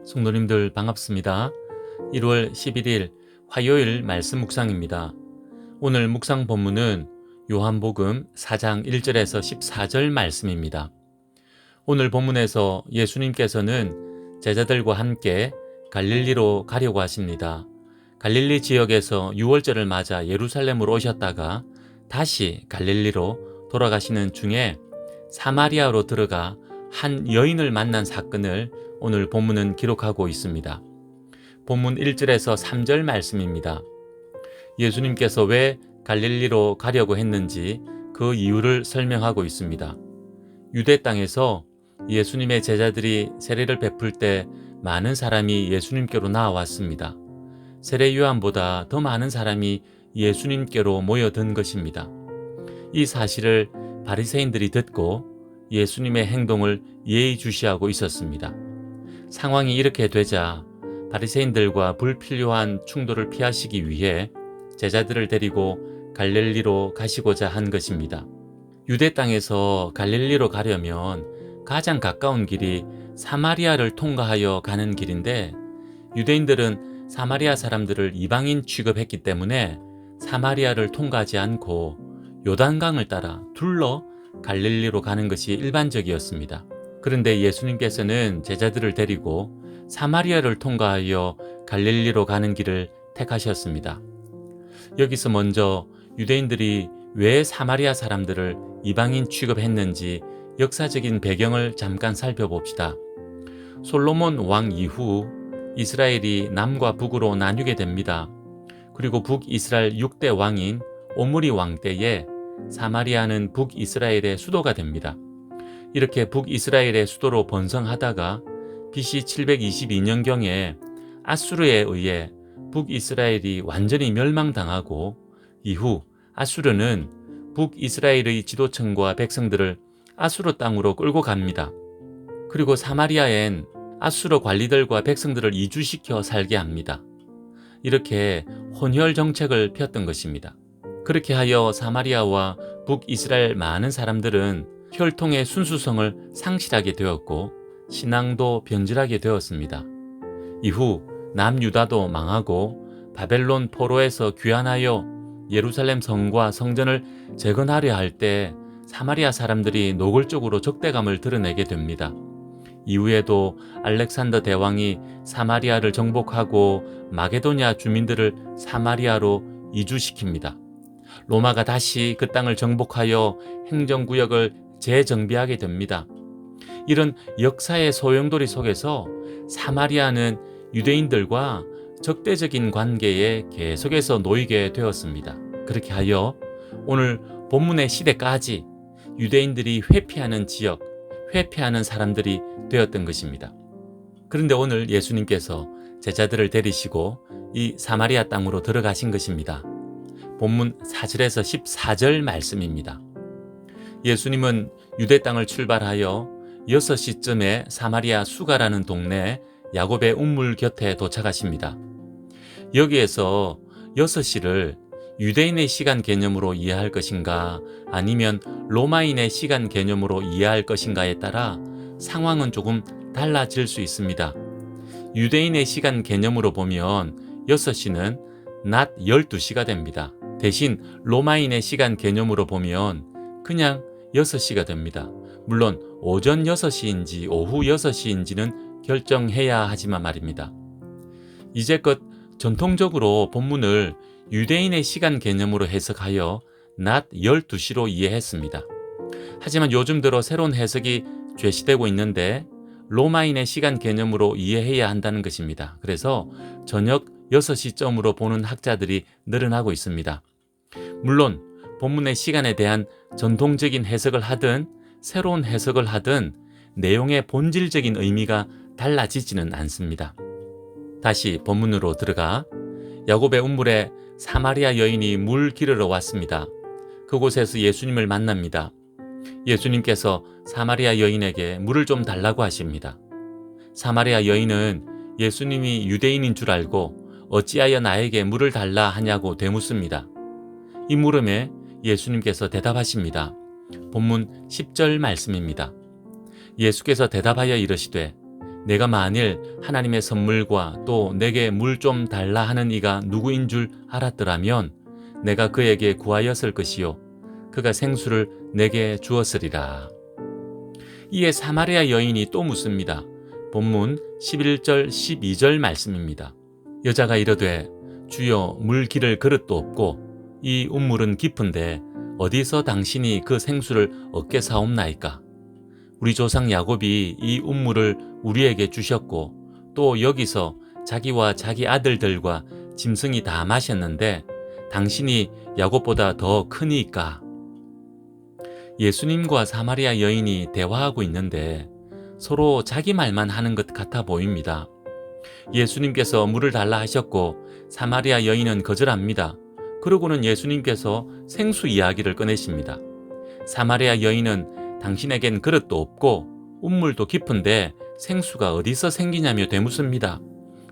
성도님들 반갑습니다. 1월 11일 화요일 말씀 묵상입니다. 오늘 묵상 본문은 요한복음 4장 1절에서 14절 말씀입니다. 오늘 본문에서 예수님께서는 제자들과 함께 갈릴리로 가려고 하십니다. 갈릴리 지역에서 유월절을 맞아 예루살렘으로 오셨다가 다시 갈릴리로 돌아가시는 중에 사마리아로 들어가 한 여인을 만난 사건을 오늘 본문은 기록하고 있습니다. 본문 1절에서 3절 말씀입니다. 예수님께서 왜 갈릴리로 가려고 했는지 그 이유를 설명하고 있습니다. 유대 땅에서 예수님의 제자들이 세례를 베풀 때 많은 사람이 예수님께로 나와왔습니다. 세례 요한보다 더 많은 사람이 예수님께로 모여든 것입니다. 이 사실을 바리새인들이 듣고 예수님의 행동을 예의주시하고 있었습니다. 상황이 이렇게 되자 바리새인들과 불필요한 충돌을 피하시기 위해 제자들을 데리고 갈릴리로 가시고자 한 것입니다. 유대 땅에서 갈릴리로 가려면 가장 가까운 길이 사마리아를 통과하여 가는 길인데 유대인들은 사마리아 사람들을 이방인 취급했기 때문에 사마리아를 통과하지 않고 요단강을 따라 둘러 갈릴리로 가는 것이 일반적이었습니다. 그런데 예수님께서는 제자들을 데리고 사마리아를 통과하여 갈릴리로 가는 길을 택하셨습니다. 여기서 먼저 유대인들이 왜 사마리아 사람들을 이방인 취급했는지 역사적인 배경을 잠깐 살펴봅시다. 솔로몬 왕 이후 이스라엘이 남과 북으로 나뉘게 됩니다. 그리고 북이스라엘 6대 왕인 오므리 왕 때에 사마리아는 북이스라엘의 수도가 됩니다. 이렇게 북이스라엘의 수도로 번성하다가 BC 722년경에 아수르에 의해 북이스라엘이 완전히 멸망당하고 이후 아수르는 북이스라엘의 지도층과 백성들을 아수르 땅으로 끌고 갑니다. 그리고 사마리아엔 아수르 관리들과 백성들을 이주시켜 살게 합니다. 이렇게 혼혈 정책을 폈던 것입니다. 그렇게 하여 사마리아와 북이스라엘 많은 사람들은 혈통의 순수성을 상실하게 되었고 신앙도 변질하게 되었습니다. 이후 남유다도 망하고 바벨론 포로에서 귀환하여 예루살렘 성과 성전을 재건하려 할 때 사마리아 사람들이 노골적으로 적대감을 드러내게 됩니다. 이후에도 알렉산더 대왕이 사마리아를 정복하고 마게도냐 주민들을 사마리아로 이주시킵니다. 로마가 다시 그 땅을 정복하여 행정구역을 재정비하게 됩니다. 이런 역사의 소용돌이 속에서 사마리아는 유대인들과 적대적인 관계에 계속해서 놓이게 되었습니다. 그렇게 하여 오늘 본문의 시대까지 유대인들이 회피하는 지역, 회피하는 사람들이 되었던 것입니다. 그런데 오늘 예수님께서 제자들을 데리시고 이 사마리아 땅으로 들어가신 것입니다. 본문 4절에서 14절 말씀입니다. 예수님은 유대 땅을 출발하여 6시쯤에 사마리아 수가라는 동네 야곱의 운물 곁에 도착하십니다. 여기에서 6시를 유대인의 시간 개념으로 이해할 것인가 아니면 로마인의 시간 개념으로 이해할 것인가에 따라 상황은 조금 달라질 수 있습니다. 유대인의 시간 개념으로 보면 6시는 낮 12시가 됩니다. 대신 로마인의 시간 개념으로 보면 그냥 6시가 됩니다. 물론 오전 6시인지 오후 6시인지는 결정해야 하지만 말입니다. 이제껏 전통적으로 본문을 유대인의 시간 개념으로 해석하여 낮 12시로 이해했습니다. 하지만 요즘 들어 새로운 해석이 제시되고 있는데 로마인의 시간 개념으로 이해해야 한다는 것입니다. 그래서 저녁 6시점으로 보는 학자들이 늘어나고 있습니다. 물론 본문의 시간에 대한 전통적인 해석을 하든 새로운 해석을 하든 내용의 본질적인 의미가 달라지지는 않습니다. 다시 본문으로 들어가 야곱의 운물에 사마리아 여인이 물 기르러 왔습니다. 그곳에서 예수님을 만납니다. 예수님께서 사마리아 여인에게 물을 좀 달라고 하십니다. 사마리아 여인은 예수님이 유대인인 줄 알고 어찌하여 나에게 물을 달라 하냐고 되묻습니다. 이 물음에 예수님께서 대답하십니다. 본문 10절 말씀입니다. 예수께서 대답하여 이르시되 내가 만일 하나님의 선물과 또 내게 물 좀 달라 하는 이가 누구인 줄 알았더라면 내가 그에게 구하였을 것이요 그가 생수를 내게 주었으리라. 이에 사마리아 여인이 또 묻습니다. 본문 11절 12절 말씀입니다. 여자가 이르되 주여 물 기를 그릇도 없고 이 운물은 깊은데 어디서 당신이 그 생수를 얻게 사옵나이까? 우리 조상 야곱이 이 운물을 우리에게 주셨고 또 여기서 자기와 자기 아들들과 짐승이 다 마셨는데 당신이 야곱보다 더 크니까? 예수님과 사마리아 여인이 대화하고 있는데 서로 자기 말만 하는 것 같아 보입니다. 예수님께서 물을 달라 하셨고 사마리아 여인은 거절합니다. 그러고는 예수님께서 생수 이야기를 꺼내십니다. 사마리아 여인은 당신에겐 그릇도 없고 운물도 깊은데 생수가 어디서 생기냐며 되묻습니다.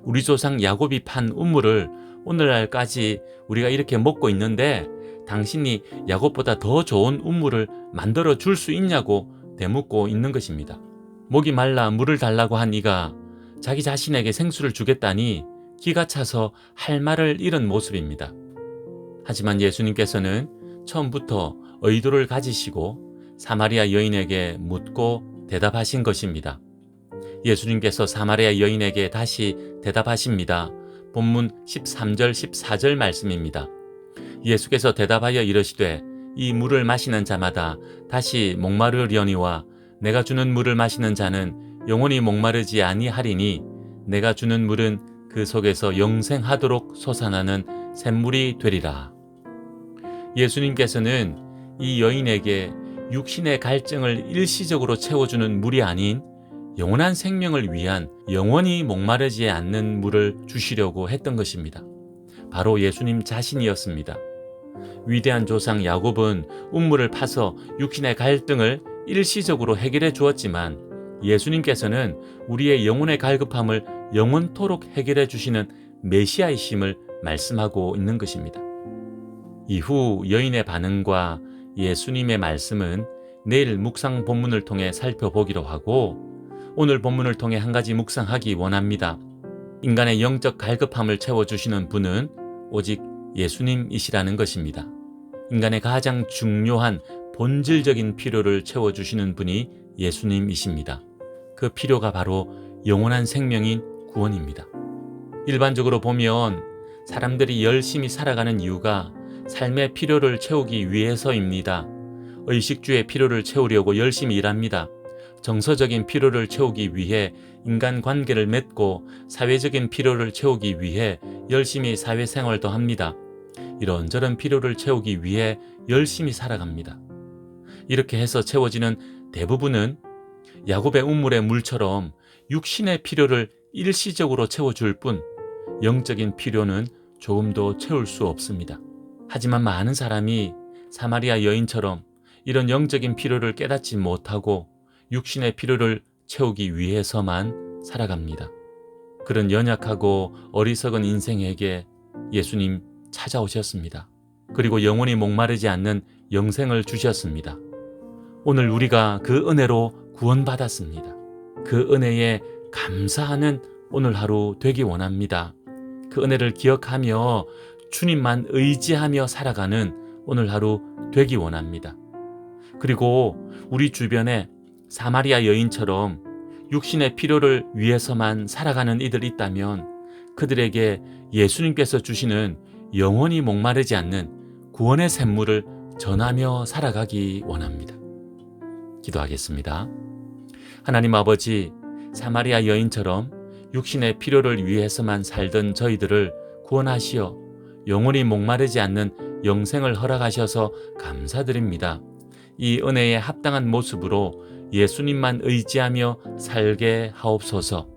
우리 조상 야곱이 판 운물을 오늘날까지 우리가 이렇게 먹고 있는데 당신이 야곱보다 더 좋은 운물을 만들어 줄 수 있냐고 되묻고 있는 것입니다. 목이 말라 물을 달라고 한 이가 자기 자신에게 생수를 주겠다니 기가 차서 할 말을 잃은 모습입니다. 하지만 예수님께서는 처음부터 의도를 가지시고 사마리아 여인에게 묻고 대답하신 것입니다. 예수님께서 사마리아 여인에게 다시 대답하십니다. 본문 13절 14절 말씀입니다. 예수께서 대답하여 이르시되 이 물을 마시는 자마다 다시 목마르려니와 내가 주는 물을 마시는 자는 영원히 목마르지 아니하리니 내가 주는 물은 그 속에서 영생하도록 솟아나는 샘물이 되리라. 예수님께서는 이 여인에게 육신의 갈증을 일시적으로 채워주는 물이 아닌 영원한 생명을 위한 영원히 목마르지 않는 물을 주시려고 했던 것입니다. 바로 예수님 자신이었습니다. 위대한 조상 야곱은 운물을 파서 육신의 갈등을 일시적으로 해결해 주었지만 예수님께서는 우리의 영혼의 갈급함을 영원토록 해결해 주시는 메시아이심을 말씀하고 있는 것입니다. 이후 여인의 반응과 예수님의 말씀은 내일 묵상 본문을 통해 살펴보기로 하고 오늘 본문을 통해 한 가지 묵상하기 원합니다. 인간의 영적 갈급함을 채워주시는 분은 오직 예수님이시라는 것입니다. 인간의 가장 중요한 본질적인 필요를 채워주시는 분이 예수님이십니다. 그 필요가 바로 영원한 생명인 구원입니다. 일반적으로 보면 사람들이 열심히 살아가는 이유가 삶의 필요를 채우기 위해서입니다. 의식주의 필요를 채우려고 열심히 일합니다. 정서적인 필요를 채우기 위해 인간관계를 맺고 사회적인 필요를 채우기 위해 열심히 사회생활도 합니다. 이런저런 필요를 채우기 위해 열심히 살아갑니다. 이렇게 해서 채워지는 대부분은 야곱의 운물의 물처럼 육신의 필요를 일시적으로 채워줄 뿐 영적인 필요는 조금도 채울 수 없습니다. 하지만 많은 사람이 사마리아 여인처럼 이런 영적인 필요를 깨닫지 못하고 육신의 필요를 채우기 위해서만 살아갑니다. 그런 연약하고 어리석은 인생에게 예수님 찾아오셨습니다. 그리고 영원히 목마르지 않는 영생을 주셨습니다. 오늘 우리가 그 은혜로 구원받았습니다. 그 은혜에 감사하는 오늘 하루 되기 원합니다. 그 은혜를 기억하며 주님만 의지하며 살아가는 오늘 하루 되기 원합니다. 그리고 우리 주변에 사마리아 여인처럼 육신의 필요를 위해서만 살아가는 이들이 있다면 그들에게 예수님께서 주시는 영원히 목마르지 않는 구원의 샘물을 전하며 살아가기 원합니다. 기도하겠습니다. 하나님 아버지, 사마리아 여인처럼 육신의 필요를 위해서만 살던 저희들을 구원하시어 영원히 목마르지 않는 영생을 허락하셔서 감사드립니다. 이 은혜에 합당한 모습으로 예수님만 의지하며 살게 하옵소서.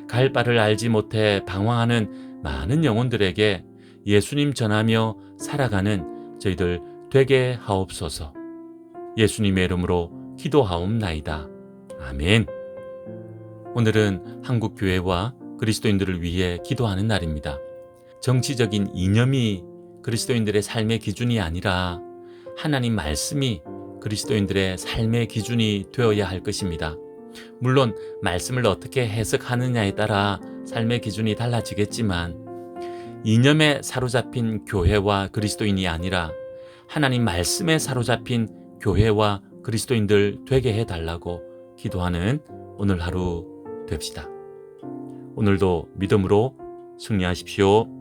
갈 바를 알지 못해 방황하는 많은 영혼들에게 예수님 전하며 살아가는 저희들 되게 하옵소서. 예수님의 이름으로 기도하옵나이다. 아멘. 오늘은 한국교회와 그리스도인들을 위해 기도하는 날입니다. 정치적인 이념이 그리스도인들의 삶의 기준이 아니라 하나님 말씀이 그리스도인들의 삶의 기준이 되어야 할 것입니다. 물론 말씀을 어떻게 해석하느냐에 따라 삶의 기준이 달라지겠지만 이념에 사로잡힌 교회와 그리스도인이 아니라 하나님 말씀에 사로잡힌 교회와 그리스도인들 되게 해달라고 기도하는 오늘 하루 됩시다. 오늘도 믿음으로 승리하십시오.